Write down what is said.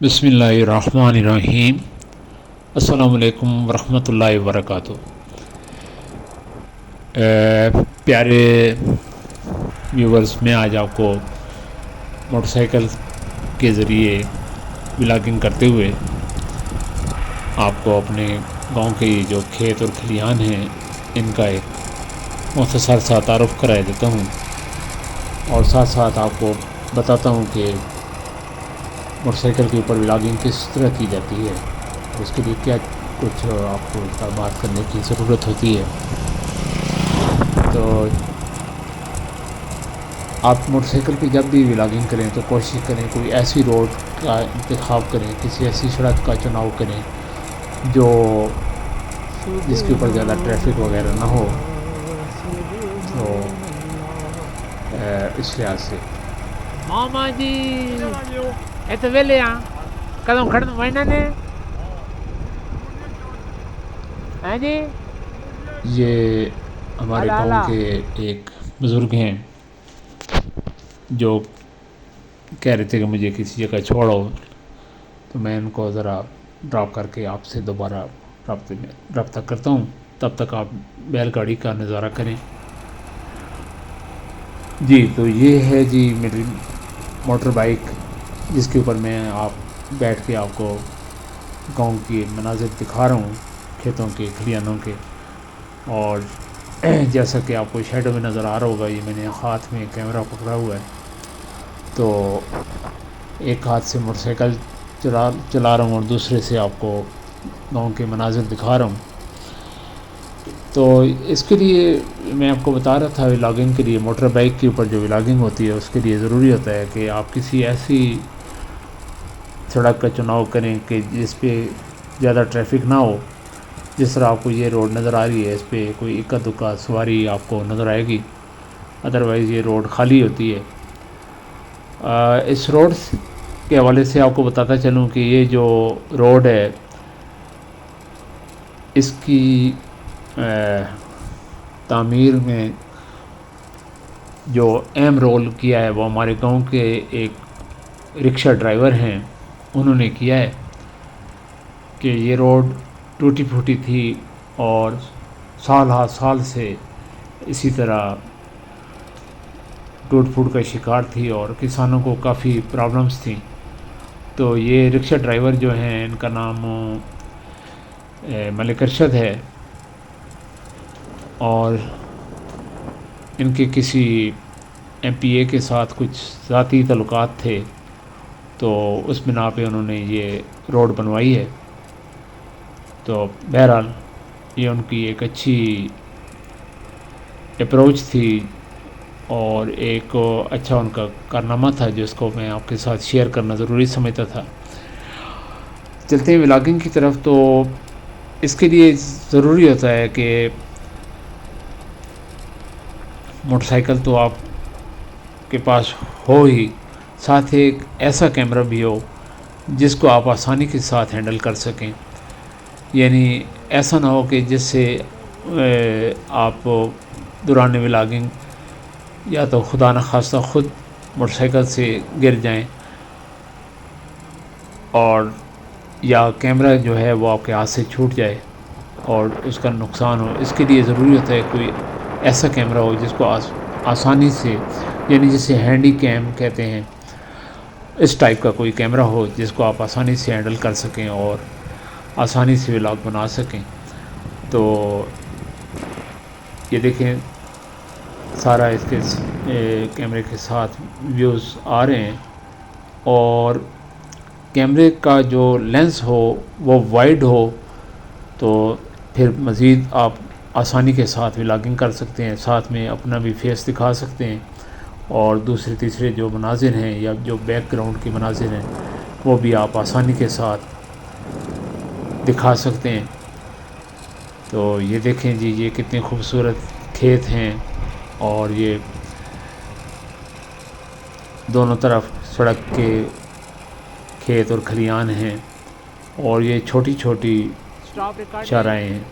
بسم اللہ الرحمن الرحیم۔ السلام علیکم ورحمۃ اللہ وبرکاتہ۔ پیارے ویورز، میں آج آپ کو موٹر سائیکل کے ذریعے ولاگنگ کرتے ہوئے آپ کو اپنے گاؤں کے جو کھیت اور کھلیان ہیں ان کا ایک مختصر سا تعارف کرا دیتا ہوں، اور ساتھ ساتھ آپ کو بتاتا ہوں کہ موٹر سائیکل کے اوپر ولاگنگ کس طرح کی جاتی ہے، اس کے لیے کیا کچھ آپ کو اقدامات کرنے کی ضرورت ہوتی ہے۔ تو آپ موٹر سائیکل پہ جب بھی ولاگنگ کریں تو کوشش کریں کوئی ایسی روڈ کا انتخاب کریں، کسی ایسی سڑک کا چناؤ کریں جو جس کے اوپر زیادہ ٹریفک وغیرہ نہ ہو۔ تو اس لحاظ سے ماما جی ایتھے ویلے ہاں کدوں کھڑن وینا نے ہیں جی یہ ہمارے آلا گاؤں آلا کے ایک بزرگ ہیں جو کہہ رہے تھے کہ مجھے کسی جگہ چھوڑو، تو میں ان کو ذرا ڈراپ کر کے آپ سے دوبارہ رابطہ کرتا ہوں۔ تب تک آپ بیل گاڑی کا نظارہ کریں۔ جی، تو یہ ہے جی میری موٹر بائک، جس کے اوپر میں آپ بیٹھ کے آپ کو گاؤں کی مناظر دکھا رہا ہوں، کھیتوں کے کھلیانوں کے۔ اور جیسا کہ آپ کو شیڈو میں نظر آ رہا ہوگا، یہ میں نے ہاتھ میں کیمرہ پکڑا ہوا ہے، تو ایک ہاتھ سے موٹر سائیکل چلا رہا ہوں اور دوسرے سے آپ کو گاؤں کے مناظر دکھا رہا ہوں۔ تو اس کے لیے میں آپ کو بتا رہا تھا، ولاگنگ کے لیے موٹر بائک کے اوپر جو ولاگنگ ہوتی ہے اس کے لیے ضروری ہوتا ہے کہ آپ کسی ایسی سڑک کا چناؤ کریں کہ جس پہ زیادہ ٹریفک نہ ہو۔ جس طرح آپ کو یہ روڈ نظر آ رہی ہے، اس پہ کوئی اکا دکا سواری آپ کو نظر آئے گی، ادروائز یہ روڈ خالی ہوتی ہے۔ اس روڈ کے حوالے سے آپ کو بتاتا چلوں کہ یہ جو روڈ ہے اس کی تعمیر میں جو اہم رول کیا ہے وہ ہمارے گاؤں کے ایک رکشہ ڈرائیور ہیں، انہوں نے کیا ہے کہ یہ روڈ ٹوٹی پھوٹی تھی اور سال ہا سال سے اسی طرح ٹوٹ پھوٹ کا شکار تھی اور کسانوں کو کافی پرابلمس تھیں۔ تو یہ رکشہ ڈرائیور جو ہیں ان کا نام ملک ارشد ہے، اور ان کے کسی ایم پی اے کے ساتھ کچھ ذاتی تعلقات تھے، تو اس بنا پہ انہوں نے یہ روڈ بنوائی ہے۔ تو بہرحال یہ ان کی ایک اچھی اپروچ تھی اور ایک اچھا ان کا کارنامہ تھا جس کو میں آپ کے ساتھ شیئر کرنا ضروری سمجھتا تھا۔ چلتے ہیں ولاگنگ کی طرف۔ تو اس کے لیے ضروری ہوتا ہے کہ موٹر سائیکل تو آپ کے پاس ہو ہی، ساتھ ایک ایسا کیمرہ بھی ہو جس کو آپ آسانی کے ساتھ ہینڈل کر سکیں، یعنی ایسا نہ ہو کہ جس سے آپ دوران ولاگنگ یا تو خدا نخواستہ خود موٹر سائیکل سے گر جائیں، اور یا کیمرہ جو ہے وہ آپ کے ہاتھ سے چھوٹ جائے اور اس کا نقصان ہو۔ اس کے لیے ضروری ہوتا ہے کوئی ایسا کیمرہ ہو جس کو آسانی سے، یعنی جسے ہینڈی کیم کہتے ہیں، اس ٹائپ کا کوئی کیمرہ ہو جس کو آپ آسانی سے ہینڈل کر سکیں اور آسانی سے ولاگ بنا سکیں۔ تو یہ دیکھیں سارا اس کے کیمرے کے ساتھ ویوز آ رہے ہیں، اور کیمرے کا جو لینس ہو وہ وائڈ ہو تو پھر مزید آپ آسانی کے ساتھ ولاگنگ کر سکتے ہیں، ساتھ میں اپنا بھی فیس دکھا سکتے ہیں، اور دوسرے تیسرے جو مناظر ہیں یا جو بیک گراؤنڈ کے مناظر ہیں وہ بھی آپ آسانی کے ساتھ دکھا سکتے ہیں۔ تو یہ دیکھیں جی، یہ کتنے خوبصورت کھیت ہیں، اور یہ دونوں طرف سڑک کے کھیت اور کھلیان ہیں، اور یہ چھوٹی چھوٹی اسٹاپ ریکارڈنگ۔ چارائیں ہیں۔